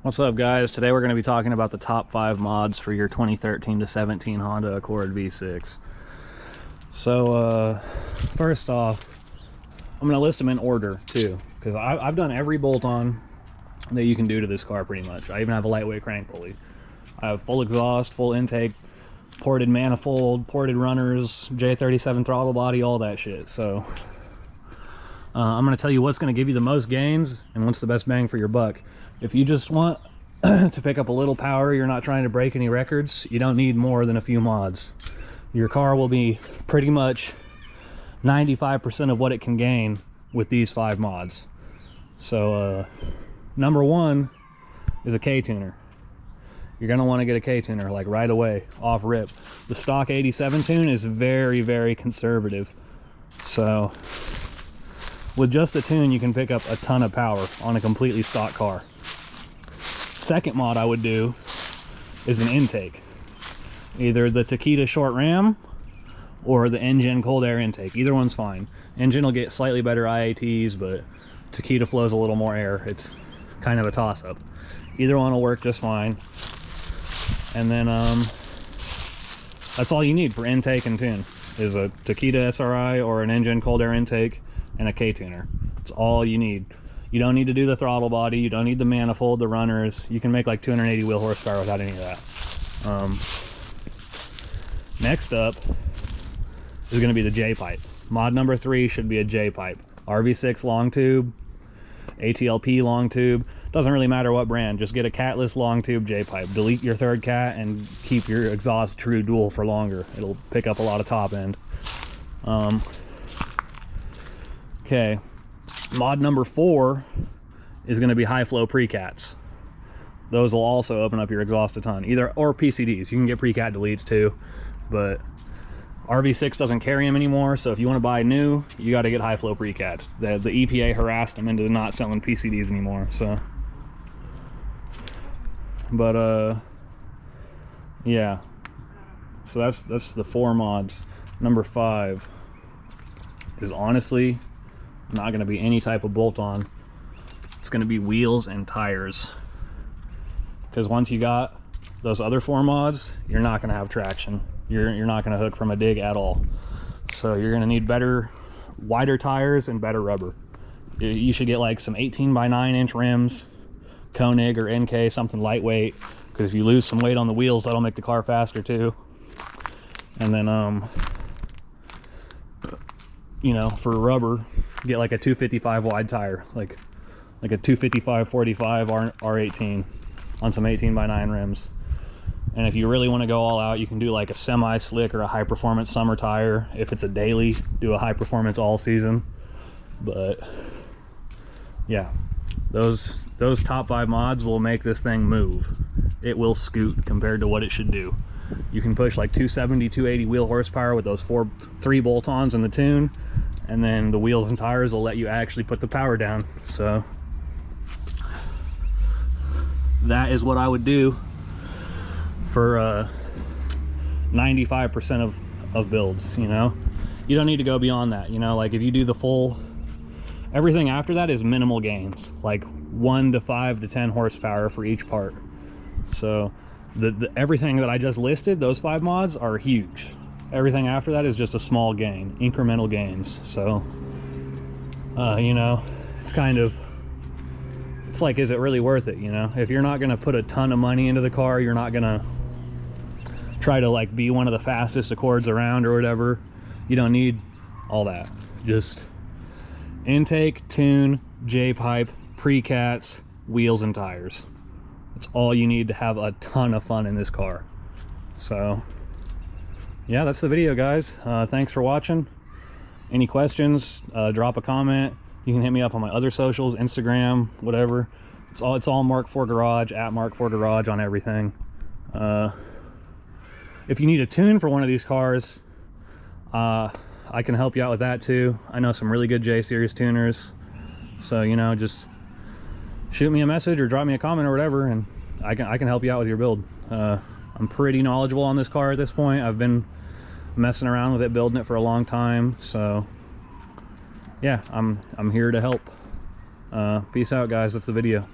What's up, guys? Today we're going to be talking about the top 5 mods for your 2013 to 17 Honda Accord V6. So first off, I'm going to list them in order too, because I've done every bolt-on that you can do to this car pretty much. I even have a lightweight crank pulley. I have full exhaust, full intake, ported manifold, ported runners, J37 throttle body, all that shit. So I'm going to tell you what's going to give you the most gains and what's the best bang for your buck. If you just want to pick up a little power, you're not trying to break any records, you don't need more than a few mods. Your car will be pretty much 95% of what it can gain with these 5 mods. So number 1 is a K-tuner. You're going to want to get a K-tuner like right away, off rip. The stock 87 tune is very, very conservative. So with just a tune, you can pick up a ton of power on a completely stock car. Second mod I would do is an intake. Either the Takeda short ram or the engine cold air intake. Either one's fine. Engine will get slightly better IATs, but Takeda flows a little more air. It's kind of a toss-up. Either one will work just fine. And then that's all you need for intake and tune, is a Takeda SRI or an engine cold air intake and a K-tuner. It's all you need. You don't need to do the throttle body, you don't need the manifold, the runners. You can make like 280 wheel horsepower without any of that. Next up is going to be the J-pipe. Mod number 3 should be a J-pipe. RV6 long tube, ATLP long tube. Doesn't really matter what brand, just get a catless long tube J-pipe. Delete your third cat and keep your exhaust true dual for longer. It'll pick up a lot of top end. Okay. Mod number 4 is going to be high flow Precats. Those will also open up your exhaust a ton. Or PCDs. You can get Precat deletes too, but RV6 doesn't carry them anymore. So if you want to buy new, you got to get high flow Precats. The EPA harassed them into not selling PCDs anymore. So, but yeah. So that's the 4 mods. Number 5 is honestly not going to be any type of bolt-on. It's going to be wheels and tires, because once you got those other 4 mods, you're not going to have traction. You're not going to hook from a dig at all. So you're going to need better, wider tires and better rubber. You should get like some 18x9 inch rims, Koenig or NK, something lightweight, because if you lose some weight on the wheels, that'll make the car faster too. And then you know, for rubber, get like a 255 wide tire, like a 255/45 R18 on some 18x9 rims. And if you really want to go all out, you can do like a semi slick or a high performance summer tire. If it's a daily, do a high performance all season. But yeah, those top 5 mods will make this thing move. It will scoot compared to what it should do. You can push like 270, 280 wheel horsepower with those 3 bolt-ons in the tune, and then the wheels and tires will let you actually put the power down. So that is what I would do for 95% of builds. You know, you don't need to go beyond that. You know, like if you do the full, everything after that is minimal gains, like 1 to 5 to 10 horsepower for each part. So everything that I just listed, those 5 mods, are huge. Everything after that is just a small gain, incremental gains. So you know, it's kind of, it's like, is it really worth it? You know, if you're not going to put a ton of money into the car, you're not going to try to like be one of the fastest Accords around or whatever, you don't need all that. Just intake, tune, J-pipe, Precats, wheels and tires. It's all you need to have a ton of fun in this car. So yeah, that's the video, guys. Thanks for watching. Any questions, drop a comment. You can hit me up on my other socials, Instagram, whatever. It's all Mark 4 Garage, at Mark 4 Garage on everything. If you need a tune for one of these cars, I can help you out with that too. I know some really good J-Series tuners. So, you know, just shoot me a message or drop me a comment or whatever, and I can help you out with your build. I'm pretty knowledgeable on this car at this point. I've been messing around with it, building it for a long time. So yeah, I'm here to help. Peace out, guys. That's the video.